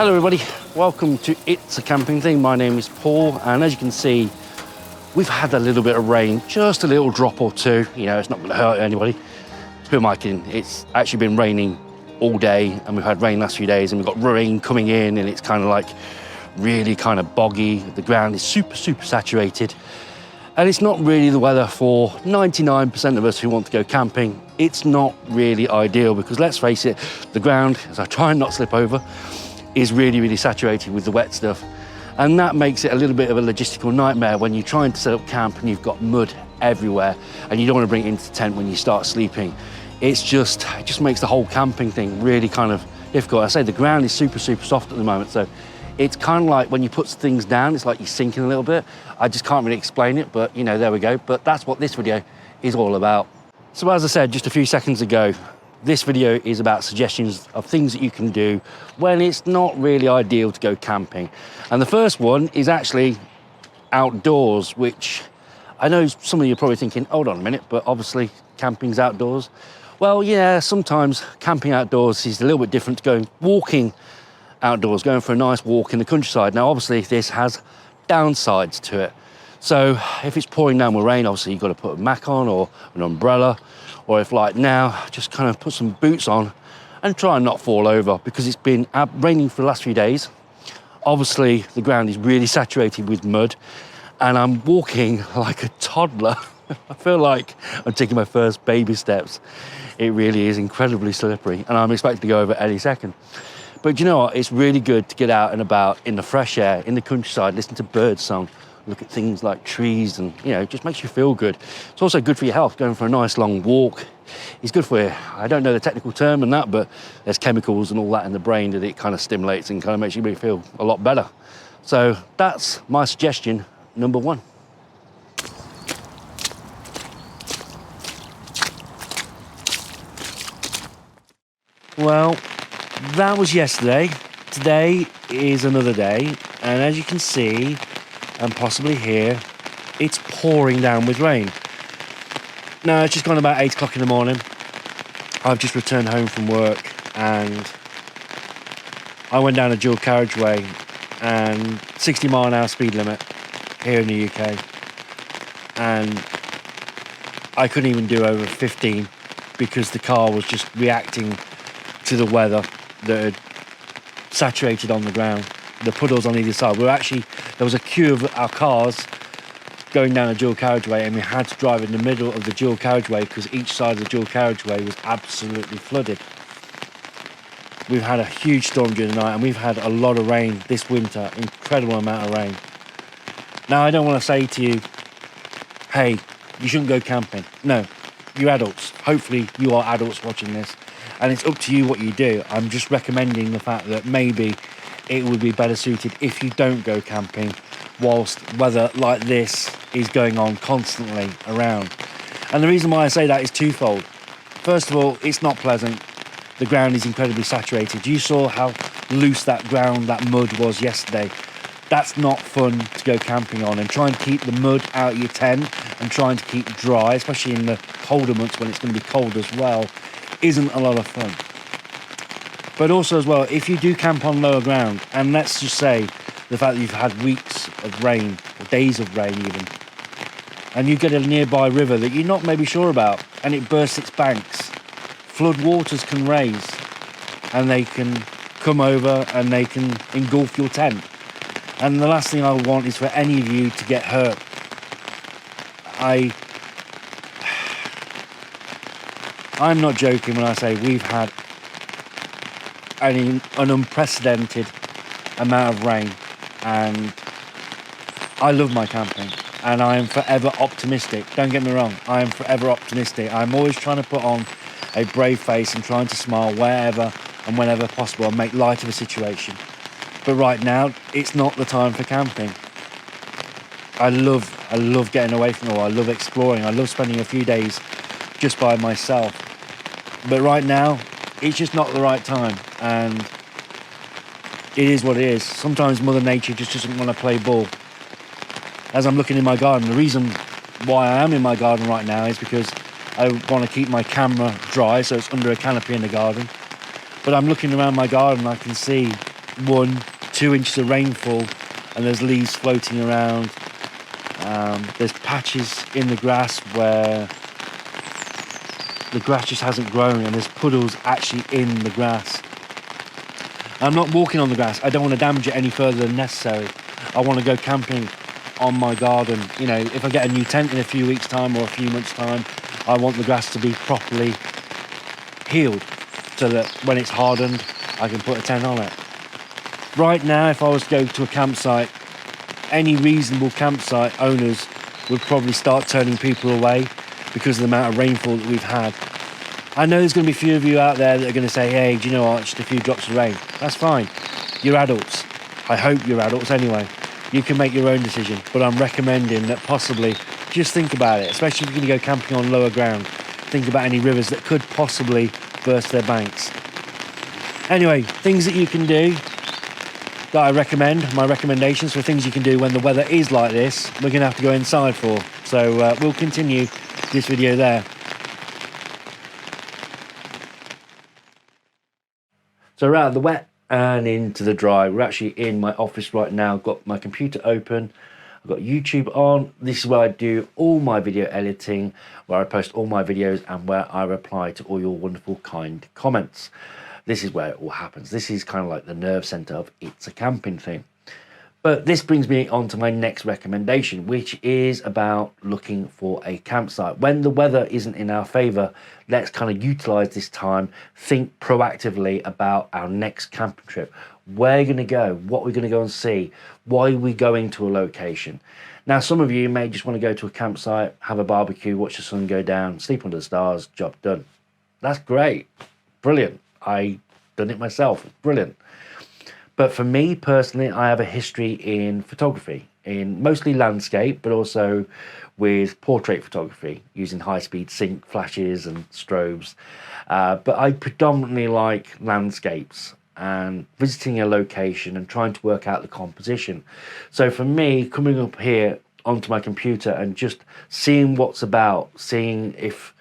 Hello everybody, welcome to It's a Camping Thing. My name is Paul, and as you can see, we've had a little bit of rain, just a little drop or two. You know, it's not gonna hurt anybody. Who am I kidding? It's actually been raining all day, and we've had rain last few days, and we've got rain coming in, and it's kind of like really kind of boggy. The ground is super saturated. And it's not really the weather for 99% of us who want to go camping. It's not really ideal because, let's face it, the ground, as I try and not slip over, is really saturated with the wet stuff. And that makes it a little bit of a logistical nightmare when you're trying to set up camp and you've got mud everywhere and you don't want to bring it into the tent when you start sleeping. It just makes the whole camping thing really kind of difficult. I say the ground is super soft at the moment, so it's kind of like when you put things down, it's like you're sinking a little bit. I just can't really explain it, but you know, there we go. But that's what this video is all about. So as I said just a few seconds ago, this video is about suggestions of things that you can do when it's not really ideal to go camping. And the first one is actually outdoors, which I know some of you are probably thinking, hold on a minute, but obviously camping's outdoors. Well, yeah, sometimes camping outdoors is a little bit different to going walking outdoors, going for a nice walk in the countryside. Now, obviously, this has downsides to it. So if it's pouring down with rain, obviously you've got to put a mac on or an umbrella, or if like now, just kind of put some boots on and try and not fall over because it's been raining for the last few days. Obviously, the ground is really saturated with mud and I'm walking like a toddler. I feel like I'm taking my first baby steps. It really is incredibly slippery and I'm expecting to go over any second. But you know what? It's really good to get out and about in the fresh air, in the countryside, listen to bird song, look at things like trees, and you know, it just makes you feel good. It's also good for your health. Going for a nice long walk is good for you. I don't know the technical term and that, but there's chemicals and all that in the brain that it kind of stimulates and kind of makes you really feel a lot better. So that's my suggestion number one. Well, that was yesterday. Today is another day, and as you can see and possibly hear, it's pouring down with rain. Now, it's just gone about 8 o'clock in the morning. I've just returned home from work and I went down a dual carriageway and 60-mile-an-hour speed limit here in the UK, and I couldn't even do over 15 because the car was just reacting to the weather that had saturated on the ground, the puddles on either side. There was a queue of our cars going down a dual carriageway, and we had to drive in the middle of the dual carriageway because each side of the dual carriageway was absolutely flooded. We've had a huge storm during the night, and we've had a lot of rain this winter, incredible amount of rain. Now, I don't want to say to you, hey, you shouldn't go camping. No, you're adults. Hopefully you are adults watching this, and it's up to you what you do. I'm just recommending the fact that maybe it would be better suited if you don't go camping whilst weather like this is going on constantly around. And the reason why I say that is twofold. First of all, it's not pleasant. The ground is incredibly saturated. You saw how loose that ground, that mud was yesterday. That's not fun to go camping on, and trying to keep the mud out of your tent and trying to keep dry, especially in the colder months when it's going to be cold as well, isn't a lot of fun. But also as well, if you do camp on lower ground, and let's just say the fact that you've had weeks of rain, or days of rain even, and you get a nearby river that you're not maybe sure about, and it bursts its banks, flood waters can raise, and they can come over and they can engulf your tent. And the last thing I want is for any of you to get hurt. I'm not joking when I say we've had an unprecedented amount of rain, and I love my camping and I am forever optimistic. Don't get me wrong, I am forever optimistic. I'm always trying to put on a brave face and trying to smile wherever and whenever possible and make light of a situation. But right now, it's not the time for camping. I love getting away from it all. I love exploring. I love spending a few days just by myself. But right now, it's just not the right time. And it is what it is. Sometimes Mother Nature just doesn't want to play ball. As I'm looking in my garden, the reason why I am in my garden right now is because I want to keep my camera dry, so it's under a canopy in the garden. But I'm looking around my garden, I can see 1-2 inches of rainfall and there's leaves floating around. There's patches in the grass where the grass just hasn't grown and there's puddles actually in the grass. I'm not walking on the grass. I don't want to damage it any further than necessary. I want to go camping on my garden. You know, if I get a new tent in a few weeks' time or a few months' time, I want the grass to be properly healed so that when it's hardened, I can put a tent on it. Right now, if I was to go to a campsite, any reasonable campsite owners would probably start turning people away because of the amount of rainfall that we've had. I know there's going to be a few of you out there that are going to say, hey, do you know what, just a few drops of rain. That's fine. You're adults. I hope you're adults anyway. You can make your own decision, but I'm recommending that possibly just think about it, especially if you're going to go camping on lower ground. Think about any rivers that could possibly burst their banks. Anyway, things that you can do that I recommend, my recommendations for things you can do when the weather is like this, we're going to have to go inside for. So we'll continue this video there. So we're out of the wet and into the dry. We're actually in my office right now. I've got my computer open. I've got YouTube on. This is where I do all my video editing, where I post all my videos and where I reply to all your wonderful, kind comments. This is where it all happens. This is kind of like the nerve center of It's a Camping Thing. But this brings me on to my next recommendation, which is about looking for a campsite. When the weather isn't in our favor, let's kind of utilize this time, think proactively about our next camping trip. Where are you going to go? What we're going to go and see? Why are we going to a location? Now, some of you may just want to go to a campsite, have a barbecue, watch the sun go down, sleep under the stars, job done. That's great. Brilliant. I done it myself. Brilliant. But for me personally, I have a history in photography, in mostly landscape, but also with portrait photography using high-speed sync flashes and strobes. But I predominantly like landscapes and visiting a location and trying to work out the composition. So for me, coming up here onto my computer and just seeing what's about, seeing if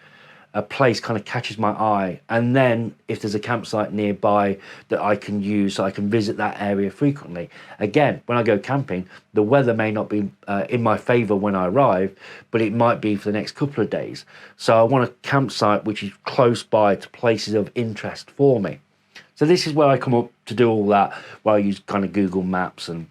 a place kind of catches my eye, and then if there's a campsite nearby that I can use so I can visit that area frequently. Again, when I go camping, the weather may not be in my favor when I arrive, but it might be for the next couple of days. So I want a campsite which is close by to places of interest for me. So this is where I come up to do all that, where I use kind of Google Maps and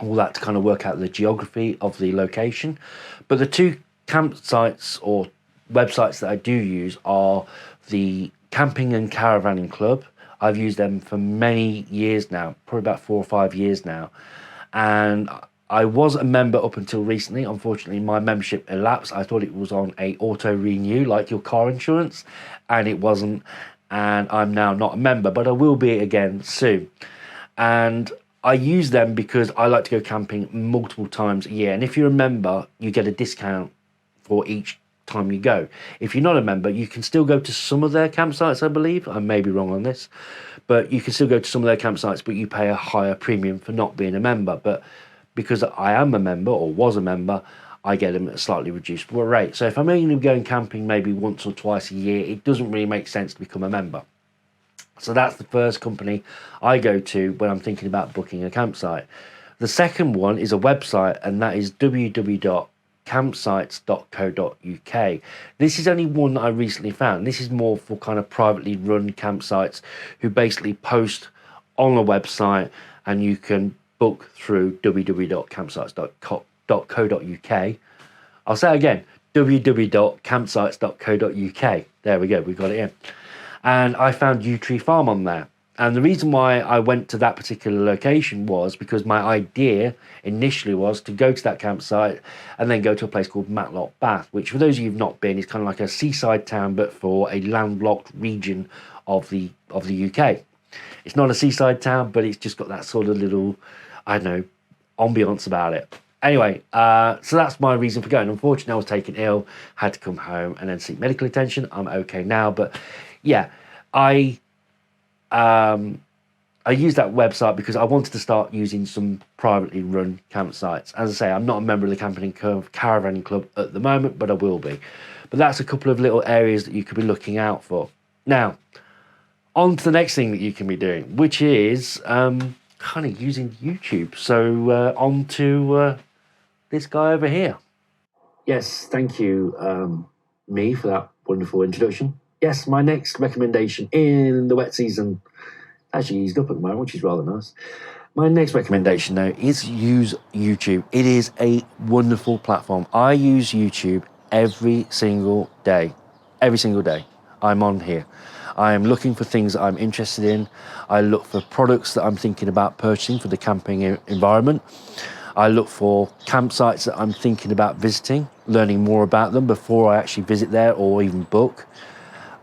all that to kind of work out the geography of the location. But the two campsites or websites that I do use are the Camping and Caravanning Club. I've used them for many years now, probably about 4 or 5 years now. And I was a member up until recently. Unfortunately, my membership elapsed. I thought it was on a auto renew like your car insurance, and it wasn't. And I'm now not a member, but I will be again soon. And I use them because I like to go camping multiple times a year. And if you're a member, you get a discount for each time you go. If you're not a member, you can still go to some of their campsites, I believe. I may be wrong on this, but you can still go to some of their campsites, but you pay a higher premium for not being a member. But because I am a member or was a member, I get them at a slightly reduced rate. So if I'm only going camping maybe once or twice a year, it doesn't really make sense to become a member. So that's the first company I go to when I'm thinking about booking a campsite. The second one is a website, and that is www.campsites.co.uk. This is only one that I recently found. This is more for kind of privately run campsites who basically post on a website, and you can book through www.campsites.co.uk. I'll say it again, www.campsites.co.uk. There we go, we got it in. And I found Yew Tree Farm on there. And the reason why I went to that particular location was because my idea initially was to go to that campsite and then go to a place called Matlock Bath, which for those of you who've not been, is kind of like a seaside town, but for a landlocked region of the UK. It's not a seaside town, but it's just got that sort of little, I don't know, ambience about it. Anyway, so that's my reason for going. Unfortunately, I was taken ill, had to come home and then seek medical attention. I'm okay now, but yeah, I used that website because I wanted to start using some privately run campsites. As I say, I'm not a member of the Camping and Caravanning Club at the moment, but I will be. But that's a couple of little areas that you could be looking out for. Now, on to the next thing that you can be doing, which is kind of using YouTube. So on to this guy over here. Yes, thank you, me, for that wonderful introduction. Yes, my next recommendation in the wet season actually eased up at the moment, which is rather nice. My next recommendation, though, is use YouTube. It is a wonderful platform. I use YouTube every single day. Every single day I'm on here. I am looking for things that I'm interested in. I look for products that I'm thinking about purchasing for the camping environment. I look for campsites that I'm thinking about visiting, learning more about them before I actually visit there or even book.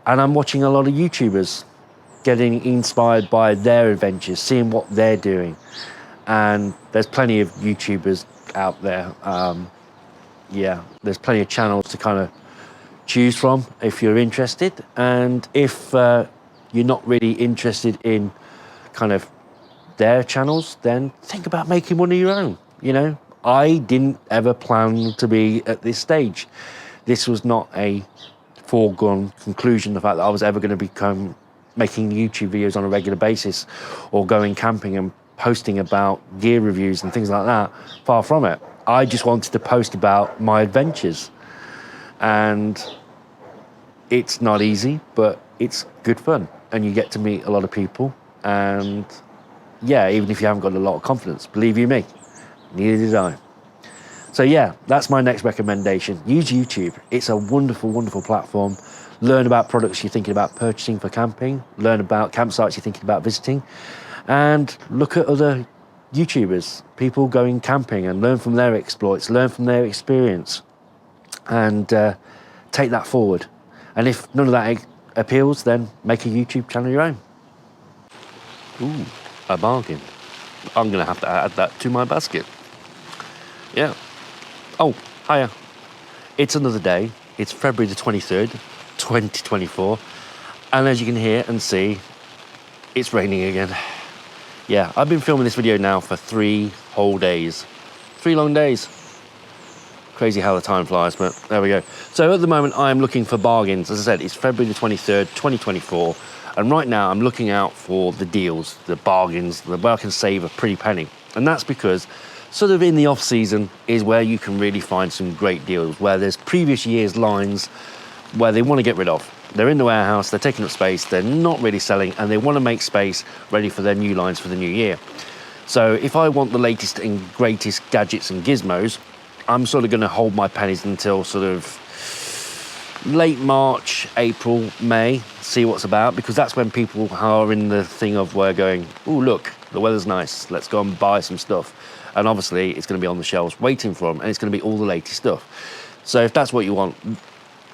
And I'm watching a lot of YouTubers, getting inspired by their adventures, seeing what they're doing. And there's plenty of YouTubers out there. There's plenty of channels to kind of choose from if you're interested. And if you're not really interested in kind of their channels, then think about making one of your own. You know, I didn't ever plan to be at this stage. This was not a foregone conclusion, the fact that I was ever going to become making YouTube videos on a regular basis or going camping and posting about gear reviews and things like that. Far from it. I just wanted to post about my adventures. And it's not easy, but it's good fun. And you get to meet a lot of people. And yeah, even if you haven't got a lot of confidence, believe you me, neither did I. So yeah, that's my next recommendation. Use YouTube. It's a wonderful, wonderful platform. Learn about products you're thinking about purchasing for camping. Learn about campsites you're thinking about visiting. And look at other YouTubers, people going camping, and learn from their exploits, learn from their experience, and take that forward. And if none of that appeals, then make a YouTube channel of your own. Ooh, a bargain. I'm going to have to add that to my basket. Yeah. Oh, hiya. It's another day. It's February the 23rd, 2024. And as you can hear and see, it's raining again. Yeah, I've been filming this video now for 3 whole days. 3 long days. Crazy how the time flies, but there we go. So at the moment, I'm looking for bargains. As I said, it's February the 23rd, 2024. And right now, I'm looking out for the deals, the bargains, where I can save a pretty penny. And that's because sort of in the off season is where you can really find some great deals, where there's previous year's lines where they want to get rid of. They're in the warehouse, they're taking up space, they're not really selling, and they want to make space ready for their new lines for the new year. So if I want the latest and greatest gadgets and gizmos, I'm sort of going to hold my pennies until sort of late March, April, May, see what's about, because that's when people are in the thing of where going, oh, look, the weather's nice, let's go and buy some stuff. And obviously it's going to be on the shelves waiting for them, and it's going to be all the latest stuff. So if that's what you want,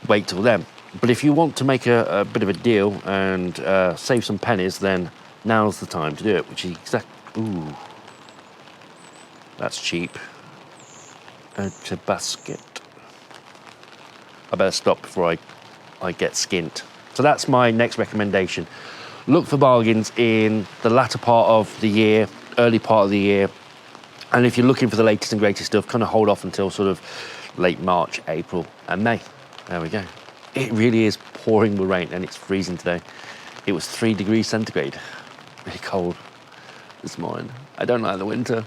wait till then. But if you want to make a bit of a deal and save some pennies, then now's the time to do it, which is exactly... Ooh. That's cheap. Add to basket. I better stop before I get skint. So that's my next recommendation. Look for bargains in the latter part of the year, early part of the year. And if you're looking for the latest and greatest stuff, kind of hold off until sort of late March, April and May. There we go. It really is pouring with rain, and it's freezing today. It was 3 degrees centigrade. Really cold this morning. I don't like the winter.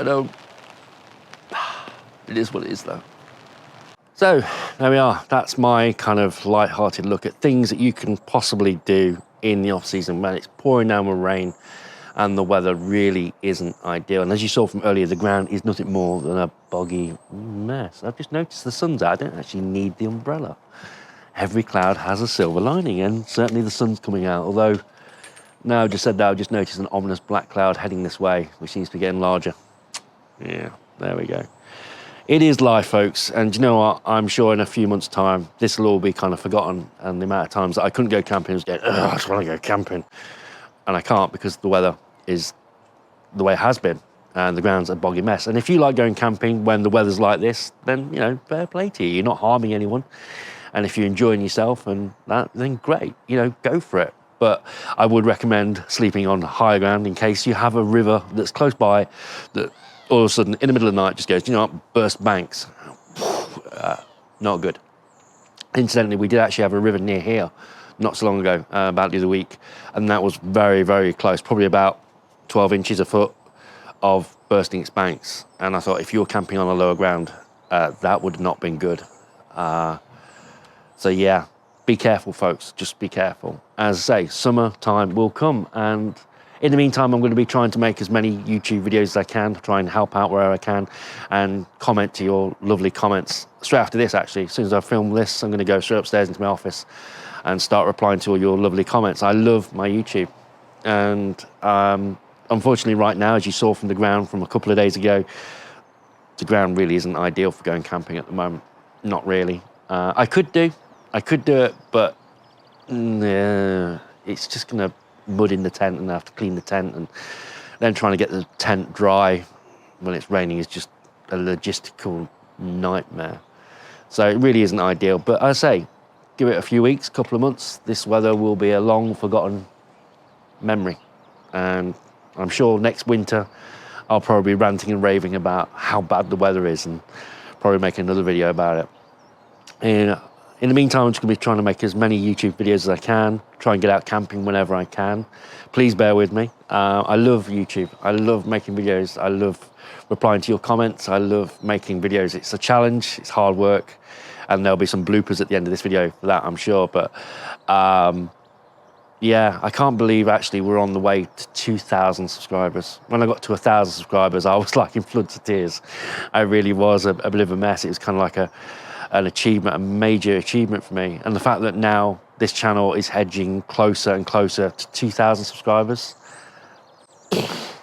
I don't. It is what it is, though. So there we are. That's my kind of light-hearted look at things that you can possibly do in the off-season when it's pouring down with rain and the weather really isn't ideal. And as you saw from earlier, the ground is nothing more than a boggy mess. I've just noticed the sun's out. I don't actually need the umbrella. Every cloud has a silver lining, and certainly the sun's coming out. Although, now I just said that, I've just noticed an ominous black cloud heading this way, which seems to be getting larger. Yeah, there we go. It is life, folks. And you know what? I'm sure in a few months' time, this will all be kind of forgotten. And the amount of times that I couldn't go camping was going, I just want to go camping. And I can't because the weather is the way it has been. And the ground's a boggy mess. And if you like going camping when the weather's like this, then, you know, fair play to you. You're not harming anyone. And if you're enjoying yourself and that, then great, you know, go for it. But I would recommend sleeping on higher ground in case you have a river that's close by that all of a sudden in the middle of the night just goes, you know what, burst banks. Not good. Incidentally, we did actually have a river near here not so long ago, about the other week. And that was very, very close, probably about 12 inches a foot of bursting its banks. And I thought, if you were camping on a lower ground, that would not been good. So yeah, be careful, folks. Just be careful. As I say, summertime will come, and in the meantime, I'm going to be trying to make as many YouTube videos as I can, try and help out wherever I can, and comment to your lovely comments. Straight after this, actually, as soon as I film this, I'm going to go straight upstairs into my office and start replying to all your lovely comments. I love my YouTube, and unfortunately right now, as you saw from the ground from a couple of days ago, the ground really isn't ideal for going camping at the moment. Not really. I could do it, but it's just going to mud in the tent, and I have to clean the tent, and then trying to get the tent dry when it's raining is just a logistical nightmare. So it really isn't ideal, but I say, give it a few weeks, couple of months, this weather will be a long forgotten memory. And I'm sure next winter I'll probably be ranting and raving about how bad the weather is, and probably make another video about it. And in the meantime, I'm just going to be trying to make as many YouTube videos as I can, try and get out camping whenever I can. Please bear with me. I love YouTube. I love making videos. I love replying to your comments. I love making videos. It's a challenge, it's hard work, and there'll be some bloopers at the end of this video for that, I'm sure. But yeah, I can't believe actually we're on the way to 2,000 subscribers. When I got to 1,000 subscribers, I was like in floods of tears. I really was a bit of a mess. It was kind of like an achievement, a major achievement for me. And the fact that now this channel is edging closer and closer to 2,000 subscribers,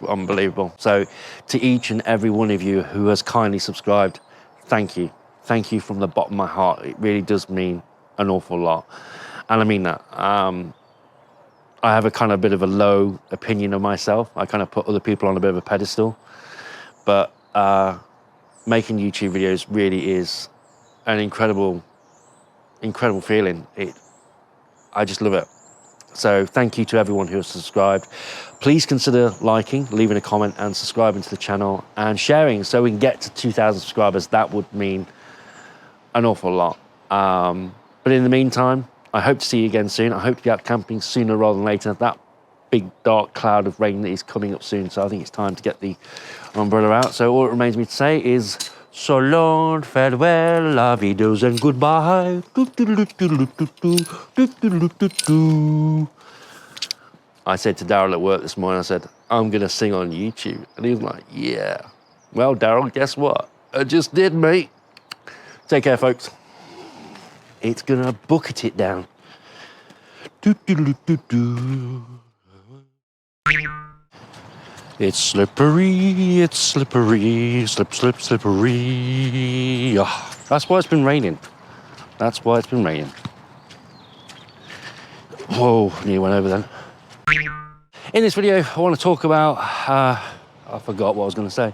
unbelievable. So to each and every one of you who has kindly subscribed, thank you. Thank you from the bottom of my heart. It really does mean an awful lot. And I mean that. I have a kind of bit of a low opinion of myself. I kind of put other people on a bit of a pedestal. But making YouTube videos really is an incredible feeling. I just love it. So thank you to everyone who has subscribed. Please consider liking, leaving a comment, and subscribing to the channel, and sharing so we can get to 2,000 subscribers. That would mean an awful lot. But in the meantime, I hope to see you again soon. I hope to be out camping sooner rather than later. That big dark cloud of rain that is coming up soon, so I think it's time to get the umbrella out. So all it remains me to say is so long, farewell, la videos, and goodbye. I said to Daryl at work this morning, I said, I'm going to sing on YouTube. And he was like, yeah. Well, Daryl, guess what? I just did, mate. Take care, folks. It's going to bucket it down. It's slippery, slip, slip, slippery. Oh, that's why it's been raining. That's why it's been raining. Whoa, nearly went over then. In this video, I want to talk about, I forgot what I was going to say.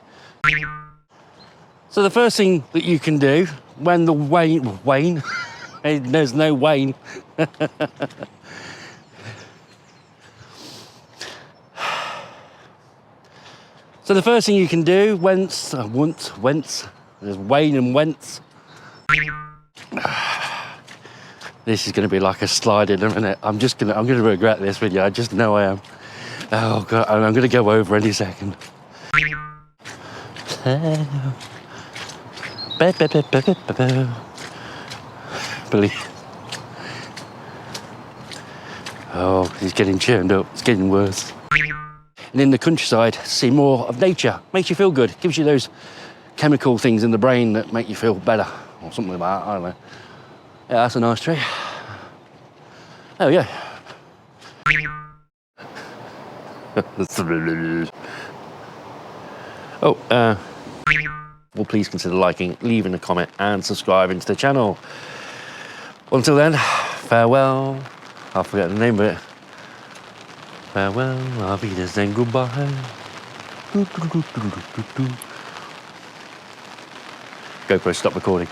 So the first thing that you can do when the Wayne, there's no Wayne. So the first thing you can do, whence, there's Wayne and whence. This is going to be like a slide in a minute. I'm going to regret this video. I just know I am. Oh God, I'm going to go over any second. Believe. Oh, he's getting churned up. It's getting worse. And in the countryside, see more of nature. Makes you feel good. Gives you those chemical things in the brain that make you feel better, or something like that. I don't know. Yeah, that's a nice tree. There we go. Well, please consider liking, leaving a comment, and subscribing to the channel. Until then, farewell. I forget the name of it. Farewell, auf Wiedersehen, goodbye. GoPro, stop recording.